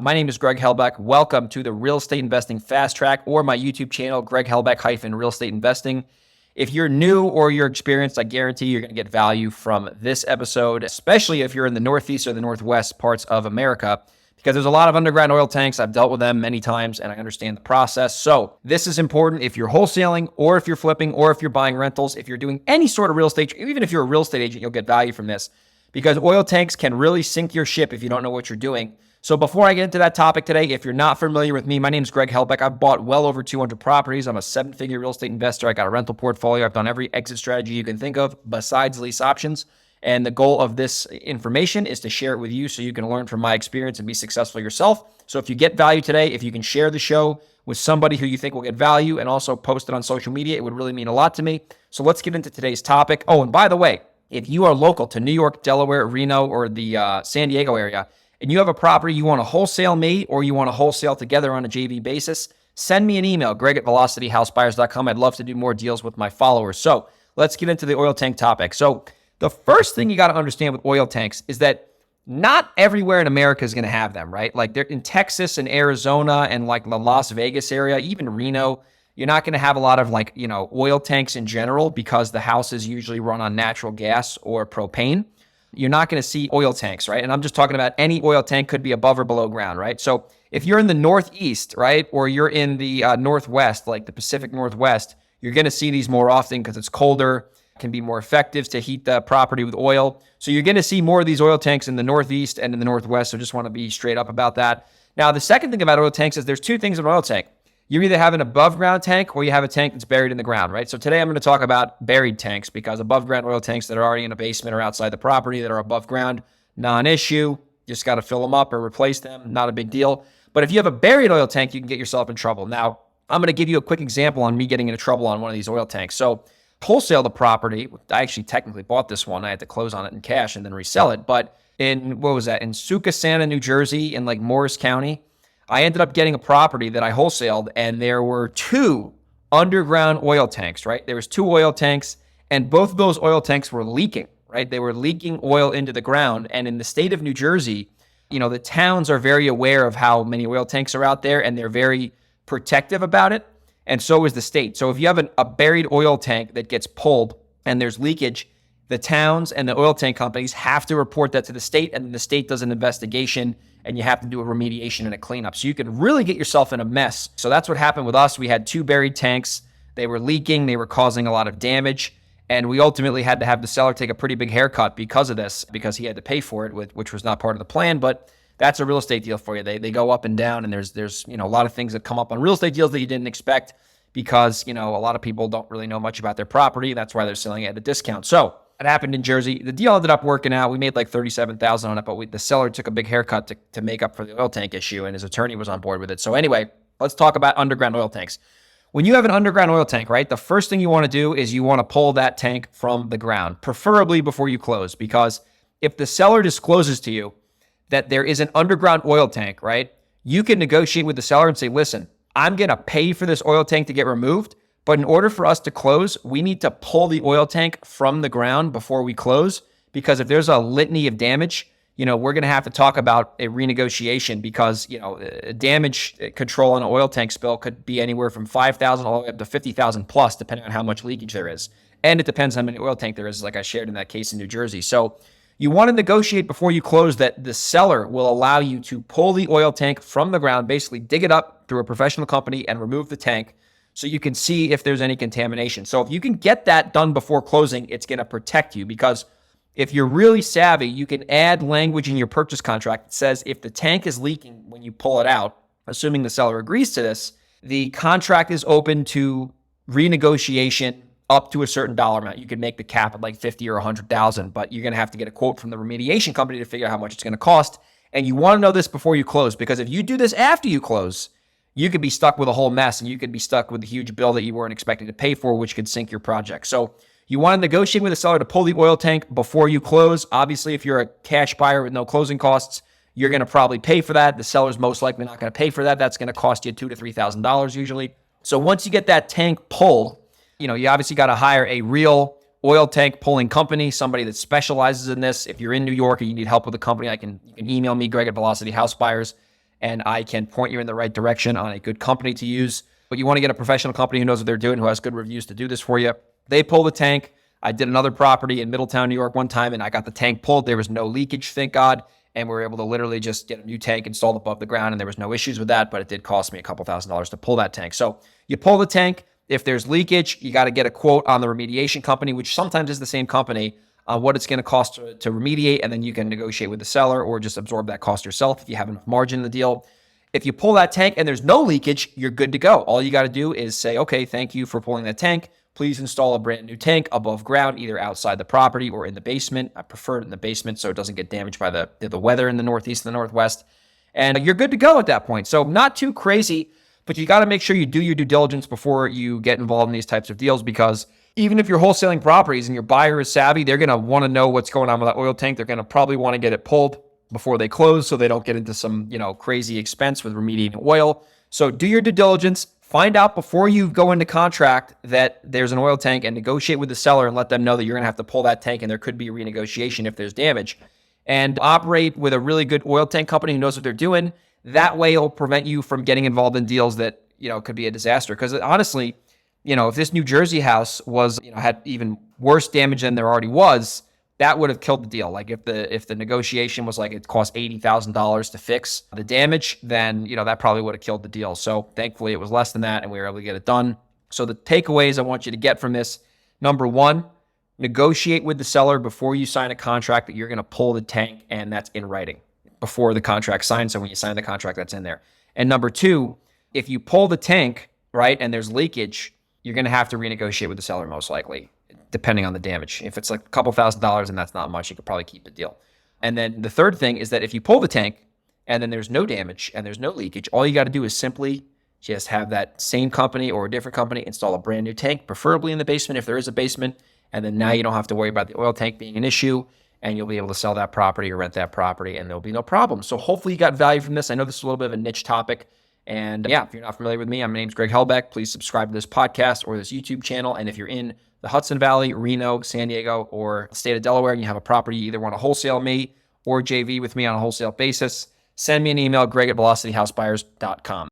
My name is Greg Helbeck. Welcome to the Real Estate Investing Fast Track or my YouTube channel, Greg Helbeck-Real Estate Investing. If you're new or you're experienced, I guarantee you're going to get value from this episode, especially if you're in the Northeast or the Northwest parts of America, because there's a lot of underground oil tanks. I've dealt with them many times and I understand the process. So this is important if you're wholesaling or if you're flipping or if you're buying rentals. If you're doing any sort of real estate, even if you're a real estate agent, you'll get value from this because oil tanks can really sink your ship if you don't know what you're doing. So before I get into that topic today, if you're not familiar with me, my name is Greg Helbeck. I've bought well over 200 properties. I'm a 7-figure real estate investor. I got a rental portfolio. I've done every exit strategy you can think of besides lease options. And the goal of this information is to share it with you so you can learn from my experience and be successful yourself. So if you get value today, if you can share the show with somebody who you think will get value and also post it on social media, it would really mean a lot to me. So let's get into today's topic. Oh, and by the way, if you are local to New York, Delaware, Reno, or the San Diego area, and you have a property you want to wholesale me or you want to wholesale together on a JV basis, send me an email, greg@velocityhousebuyers.com. I'd love to do more deals with my followers. So let's get into the oil tank topic. So the first thing you got to understand with oil tanks is that not everywhere in America is going to have them, right? Like they're in Texas and Arizona and like the Las Vegas area, even Reno, you're not going to have a lot of oil tanks in general because the houses usually run on natural gas or propane. You're not going to see oil tanks, right? And I'm just talking about any oil tank could be above or below ground, right? So if you're in the Northeast, right, or you're in the Northwest, like the Pacific Northwest, you're going to see these more often because it's colder, can be more effective to heat the property with oil. So you're going to see more of these oil tanks in the Northeast and in the Northwest. So just want to be straight up about that. Now, the second thing about oil tanks is there's two things in an oil tank. You either have an above ground tank or you have a tank that's buried in the ground, right? So today I'm going to talk about buried tanks because above ground oil tanks that are already in a basement or outside the property that are above ground, non-issue. Just got to fill them up or replace them. Not a big deal. But if you have a buried oil tank, you can get yourself in trouble. Now, I'm going to give you a quick example on me getting into trouble on one of these oil tanks. So wholesale the property. I actually technically bought this one. I had to close on it in cash and then resell it. But in Sucasana, New Jersey, in like Morris County, I ended up getting a property that I wholesaled, and there were two underground oil tanks, right? There was two oil tanks, and both of those oil tanks were leaking, right? They were leaking oil into the ground. And in the state of New Jersey, the towns are very aware of how many oil tanks are out there, and they're very protective about it. And so is the state. So if you have a buried oil tank that gets pulled and there's leakage, the towns and the oil tank companies have to report that to the state, and the state does an investigation, and you have to do a remediation and a cleanup. So you could really get yourself in a mess. So that's what happened with us. We had two buried tanks. They were leaking. They were causing a lot of damage. And we ultimately had to have the seller take a pretty big haircut because of this, because he had to pay for it, which was not part of the plan. But that's a real estate deal for you. They go up and down, and there's a lot of things that come up on real estate deals that you didn't expect because, a lot of people don't really know much about their property. That's why they're selling it at a discount. So it happened in Jersey. The deal ended up working out. We made like $37,000 on it, but the seller took a big haircut to make up for the oil tank issue, and his attorney was on board with it. So anyway, let's talk about underground oil tanks. When you have an underground oil tank, right, the first thing you want to do is you want to pull that tank from the ground, preferably before you close, because if the seller discloses to you that there is an underground oil tank, right, you can negotiate with the seller and say, listen, I'm going to pay for this oil tank to get removed, but in order for us to close, we need to pull the oil tank from the ground before we close, because if there's a litany of damage, we're going to have to talk about a renegotiation because, damage control on an oil tank spill could be anywhere from $5,000 all the way up to $50,000 plus, depending on how much leakage there is. And it depends how many oil tank there is, like I shared in that case in New Jersey. So you want to negotiate before you close that the seller will allow you to pull the oil tank from the ground, basically dig it up through a professional company and remove the tank so you can see if there's any contamination. So if you can get that done before closing, it's going to protect you, because if you're really savvy, you can add language in your purchase contract that says if the tank is leaking when you pull it out, assuming the seller agrees to this, the contract is open to renegotiation up to a certain dollar amount. You could make the cap at like 50 or 100,000, but you're going to have to get a quote from the remediation company to figure out how much it's going to cost. And you want to know this before you close, because if you do this after you close, you could be stuck with a whole mess, and you could be stuck with a huge bill that you weren't expecting to pay for, which could sink your project. So you want to negotiate with the seller to pull the oil tank before you close. Obviously, if you're a cash buyer with no closing costs, you're going to probably pay for that. The seller's most likely not going to pay for that. That's going to cost you $2,000 to $3,000 usually. So once you get that tank pulled, you obviously got to hire a real oil tank pulling company, somebody that specializes in this. If you're in New York and you need help with a company, you can email me, Greg@VelocityHouseBuyers, and I can point you in the right direction on a good company to use. But you want to get a professional company who knows what they're doing, who has good reviews to do this for you. They pull the tank. I did another property in Middletown, New York one time, and I got the tank pulled. There was no leakage, thank God. And we were able to literally just get a new tank installed above the ground, and there was no issues with that, but it did cost me a couple $1,000s to pull that tank. So you pull the tank. If there's leakage, you got to get a quote on the remediation company, which sometimes is the same company, what it's going to cost to remediate, and then you can negotiate with the seller or just absorb that cost yourself if you have enough margin in the deal. If you pull that tank and there's no leakage, you're good to go. All you got to do is say, okay, thank you for pulling that tank. Please install a brand new tank above ground, either outside the property or in the basement. I prefer it in the basement so it doesn't get damaged by the weather in the Northeast and the Northwest. And you're good to go at that point. So not too crazy, but you got to make sure you do your due diligence before you get involved in these types of deals, because even if you're wholesaling properties and your buyer is savvy, they're going to want to know what's going on with that oil tank. They're going to probably want to get it pulled before they close so they don't get into some, crazy expense with remediating oil. So do your due diligence. Find out before you go into contract that there's an oil tank, and negotiate with the seller and let them know that you're going to have to pull that tank and there could be a renegotiation if there's damage. And operate with a really good oil tank company who knows what they're doing. That way it'll prevent you from getting involved in deals that, could be a disaster. Because honestly, if this New Jersey house was, had even worse damage than there already was, that would have killed the deal. Like if the negotiation was like it cost $80,000 to fix the damage, then that probably would have killed the deal. So thankfully it was less than that, and we were able to get it done. So the takeaways I want you to get from this: number one, negotiate with the seller before you sign a contract that you're going to pull the tank, and that's in writing before the contract signed. So when you sign the contract, that's in there. And number two, if you pull the tank, right, and there's leakage, you're going to have to renegotiate with the seller most likely, depending on the damage. If it's like a couple $1,000s and that's not much, you could probably keep the deal. And then the third thing is that if you pull the tank and then there's no damage and there's no leakage, all you got to do is simply just have that same company or a different company install a brand new tank, preferably in the basement if there is a basement. And then now you don't have to worry about the oil tank being an issue, and you'll be able to sell that property or rent that property, and there'll be no problem. So hopefully you got value from this. I know this is a little bit of a niche topic. And yeah, if you're not familiar with me, my name's Greg Helbeck. Please subscribe to this podcast or this YouTube channel. And if you're in the Hudson Valley, Reno, San Diego, or the state of Delaware, and you have a property you either want to wholesale me or JV with me on a wholesale basis, send me an email, greg@velocityhousebuyers.com.